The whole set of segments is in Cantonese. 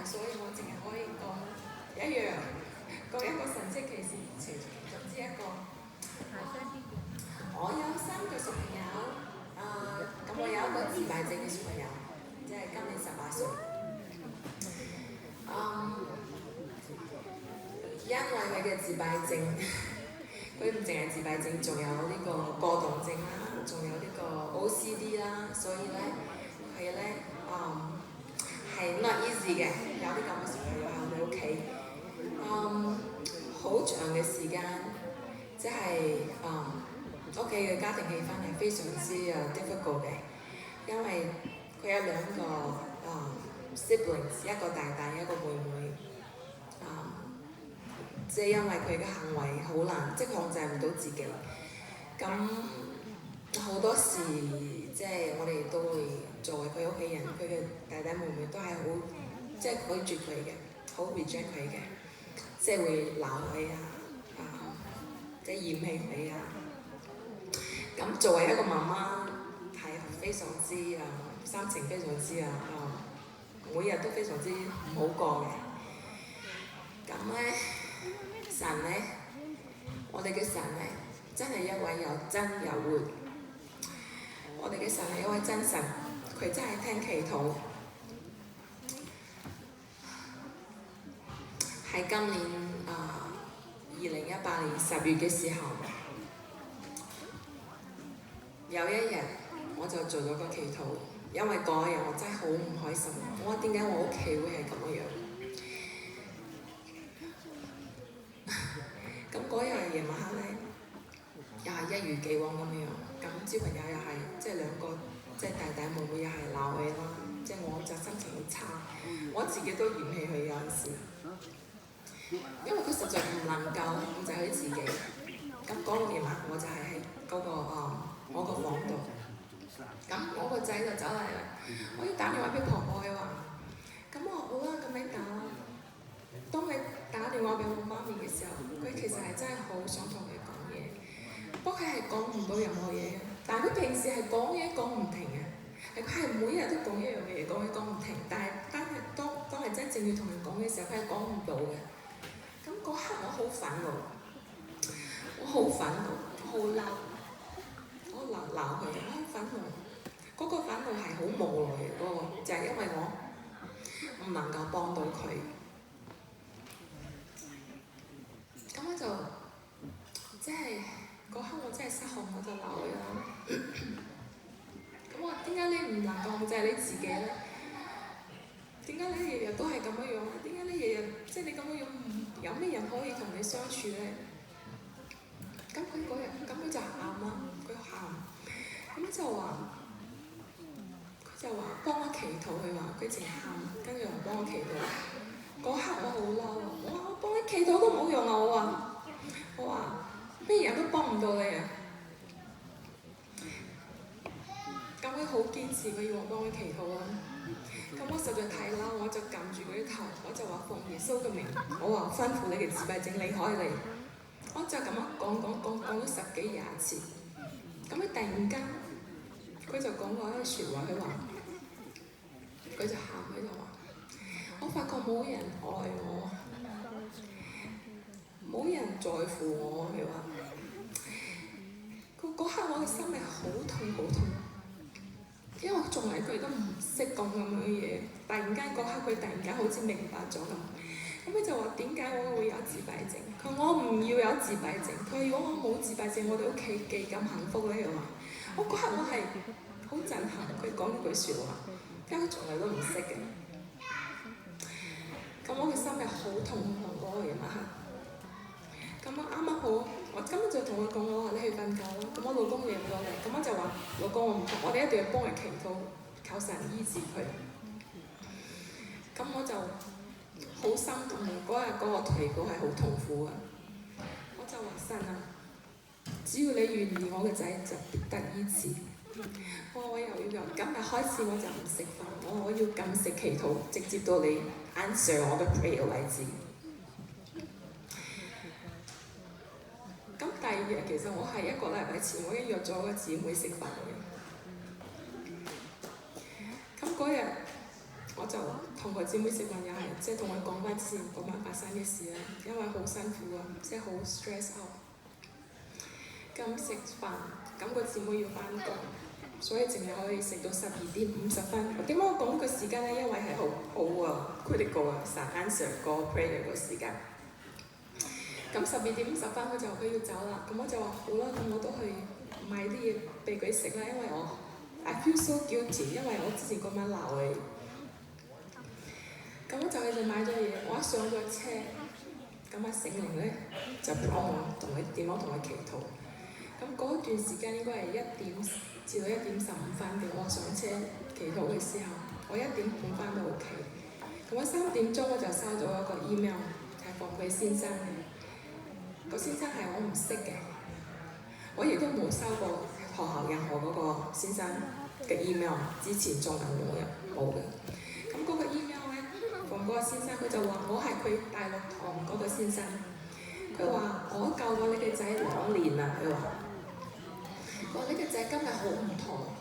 所以我淨係可以講一樣，講一個神蹟奇事，總之一個。我有3個小朋友，咁我有一個自閉症嘅小朋友，即係今年18歲。因為佢嘅自閉症，佢唔淨係自閉症，仲有呢個過動症啦，仲有呢個 OCD 啦，所以咧佢咧係 not easy 嘅，有啲咁嘅小朋友喺我哋屋企，好長嘅時間，即係屋企嘅家庭氣氛係非常之difficult 嘅，因為佢有2個siblings， 一個大大，一個妹妹。即係因為佢嘅行為好難，即係控制唔到自己。咁好多時，即係我哋都會作為佢屋企人，佢嘅弟弟妹妹都係好，即係拒絕佢嘅，好 reject 佢嘅，即係會鬧佢即係嫌棄佢啊。咁作為一個媽媽，係非常之心情非常之每日都非常之唔好過嘅。咁咧。神咧，我哋嘅神咧，真係一位又真又活。我哋嘅神係一位真神，佢真係聽祈禱。喺今年2018年10月嘅時候，有一日我就做咗個祈禱，因為嗰日我真係好唔開心。我話點解我屋企會係咁樣？咁嗰日夜晚黑咧，又係一如既往咁樣。咁小朋友又係即係2個，即係弟弟妹妹又係鬧佢啦。即係我就心情好差，我自己都嫌棄佢有陣時，因為佢實在唔能夠控制佢自己。咁嗰個夜晚我就係喺嗰個我個房度，咁我個仔就走嚟啦，我要打電話俾婆婆嘅話，咁我話好啦，咁你打啦。當你打電話俾我媽咪嘅時候，佢其實係真係好想同佢講嘢，不過佢係講唔到任何嘢嘅。但係佢平時係講嘢講唔停嘅，佢係每日都講一樣嘅嘢，講唔停。但係當係真正要同佢講嘅時候，佢係講唔到嘅。咁嗰刻我好憤怒，我好憤怒，好嬲，我鬧佢，我好憤怒。嗰個憤怒係好無奈嘅，嗰個就係因為我唔能夠幫到佢。咁我就即係嗰刻我真係失控，我就鬧佢啦。咁我話點解你唔能夠控制你自己咧？點解你日日都係咁樣樣？點解你日日即係你咁樣樣，有咩人可以同你相處咧？咁佢嗰日咁佢就喊啦，佢喊，咁就話幫我祈禱，佢話佢淨係喊，跟住話幫我祈禱。嗰刻我好嬲啊！我幫你祈禱都冇用啊！我話咩人都幫唔到你啊！咁佢好堅持，佢要我幫佢祈禱啊！咁我實在太嬲，我就撳住佢啲頭，我就話奉耶穌嘅名，我話吩咐你嘅自閉症離開你。我就咁樣講咗10幾20次。咁佢突然間，佢就講過一句説話，佢就喊，佢就話：我發覺冇人愛我，冇人在乎我。佢話：嗰刻我嘅心係好痛好痛，因為我從嚟佢都唔識講咁樣嘅嘢。突然間嗰刻佢突然間好似明白咗咁。咁佢就話：點解我會有自閉症？佢話：我唔要有自閉症。佢話：如果我冇自閉症，我哋屋企幾咁幸福咧？佢話：我嗰刻我係好震撼，佢講呢句説話，因為佢從來都唔識嘅。咁我嘅心係好痛嗰個夜晚黑。咁我啱啱好，我今日就同佢講，我話你去瞓覺啦。咁我老公嚟唔到嚟，咁我就話老公，我哋一定要幫佢祈禱，求神醫治佢。咁我就好心痛，嗰日嗰個禱告係好痛苦嘅。我就話神啊，只要你願意，我嘅仔就必得醫治。我又要由今日開始我就唔食飯，我要禁食祈禱，直接到你 answer 我嘅 prayer 為止。咁第2日其實我係1個禮拜前，我已經約咗個姊妹食飯嘅。咁嗰日我就同個姊妹食飯又係，即係同佢講翻之前嗰晚發生嘅事啦，因為好辛苦啊，即係好 stress out。咁食飯，咁個姊妹要翻工，所以淨係可以食到12:50。點解我講呢個時間咧？因為係好critical 啊，神 answer 個 prayer 個時間。咁12:50佢就佢要走啦，咁我就話好啦，咁我都去買啲嘢俾佢食啦，因為我 I feel so guilty， 因為我之前嗰晚鬧佢。咁我就去買咗嘢，我一上咗車，咁聖靈咧就幫我同佢點樣同佢祈禱。咁嗰段時間應該係1點至到1點15分嘅，我上車祈禱嘅時候，我1點半翻到屋企。咁我3點鐘我就收咗一個 email， 係放佢先生嘅。個先生係我唔識嘅，我亦都冇收過學校任何嗰個先生嘅 email， 之前仲冇嘅。咁嗰個 email 咧，放嗰個先生佢就話我係佢大陸堂嗰個先生，佢話我教咗你嘅仔2年啦，佢話你嘅仔今日好唔妥，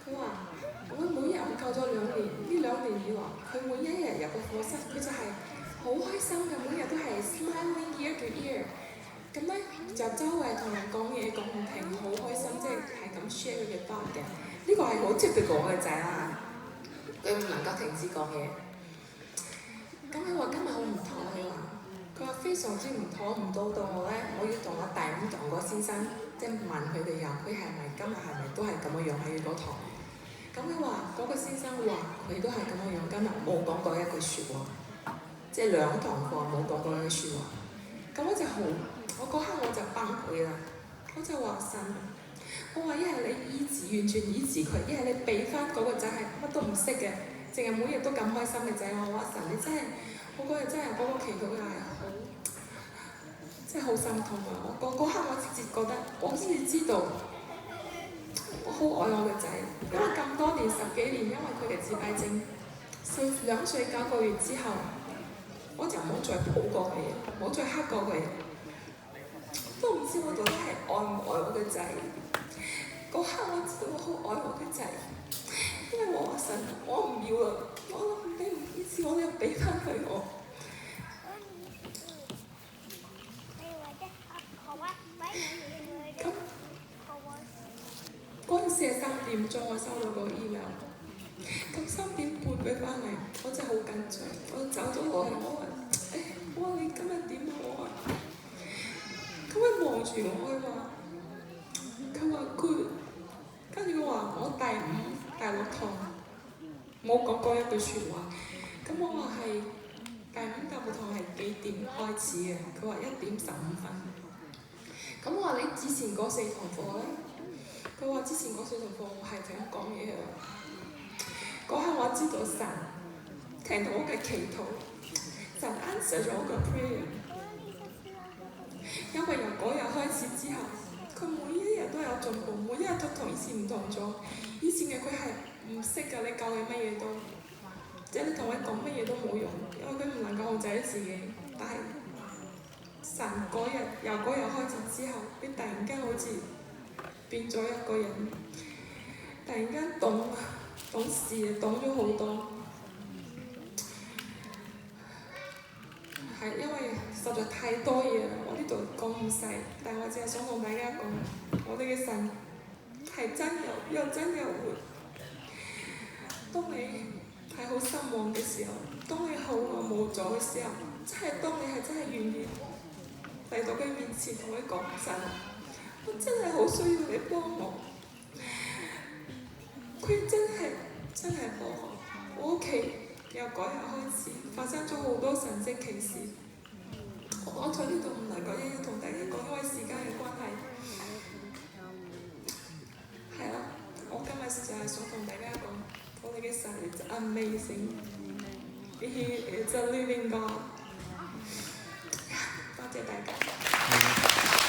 佢話我每日教咗2年，呢2年以來佢每一日入個課室，佢就係好開心嘅，每日都係 smiling ear to ear， 咁咧就周圍同人講嘢講唔停，好開心，即係咁 share 佢嘅 thought 嘅。呢個係好 typical 嘅仔啦，佢唔能夠停止講嘢。咁佢話今日好唔妥，佢話非常之唔妥，唔到我咧，我要同我第5堂個先生即係問佢哋佢係咪今日係咪都係咁樣喺嗰堂？咁佢話嗰個先生話佢都係咁樣，今日冇講過一句説話。即係2堂課冇講過一句説話，咁我就好，我嗰刻我就崩潰啦，我就話神，我話一係你完全醫治佢，一係你俾翻嗰個仔係乜都唔識嘅，淨係每日都咁開心嘅仔，我話神你真係，我嗰日真係嗰個祈禱係好，真係好心痛啊！我嗰刻我直接覺得，我先至知道，我好愛我嘅仔，因為咁多年10幾年，因為佢嘅自閉症，2歲9個月之後。我就冇再抱過佢，冇再黑過佢，都唔知我到底係愛唔愛我嘅仔。嗰刻我知道我好愛我嘅仔，因為我話神，我唔要啦，我諗你唔意思，我又俾翻佢我。咁嗰陣時係3點鐘，我收到個 email。咁3點半佢翻嚟，我真係好緊張，我走咗落去，我話你今日點啊？我話，咁佢望住我，佢話 good， 跟住佢話我第5、第6堂冇講過一句説話，咁我話係第5、第6堂係幾點開始嘅？佢話1點15分，咁我話你之前嗰4堂課咧？佢話之前嗰4堂課我係咁講嘢嘅。嗰刻我知道神聽到我嘅祈禱，神 answer 咗我個 prayer。因為由嗰日開始之後，佢每一日都有進步，每一日都同以前唔同咗。以前嘅佢係唔識㗎，你教佢乜嘢都，即係你同佢講乜嘢都冇用，因為佢唔能夠控制自己。但係神由嗰日開始之後，你突然間好似變咗一個人，突然間懂事，懂咗好多，係因為實在太多嘢啦，我呢度講唔晒，但係我只係想同大家講，我哋嘅神係真又真又活。當你係好失望嘅時候，當你好愛無助嘅時候，當你係真係願意嚟到佢面前同佢講神，我真係好需要你幫我。佢真係幫我屋企由嗰日開始發生咗好多神蹟奇事。我在呢度唔能夠一一同大家講，因為時間嘅關係。係啦，我今日就係想同大家講，我哋嘅神係 amazing， He is a living God。多謝大家。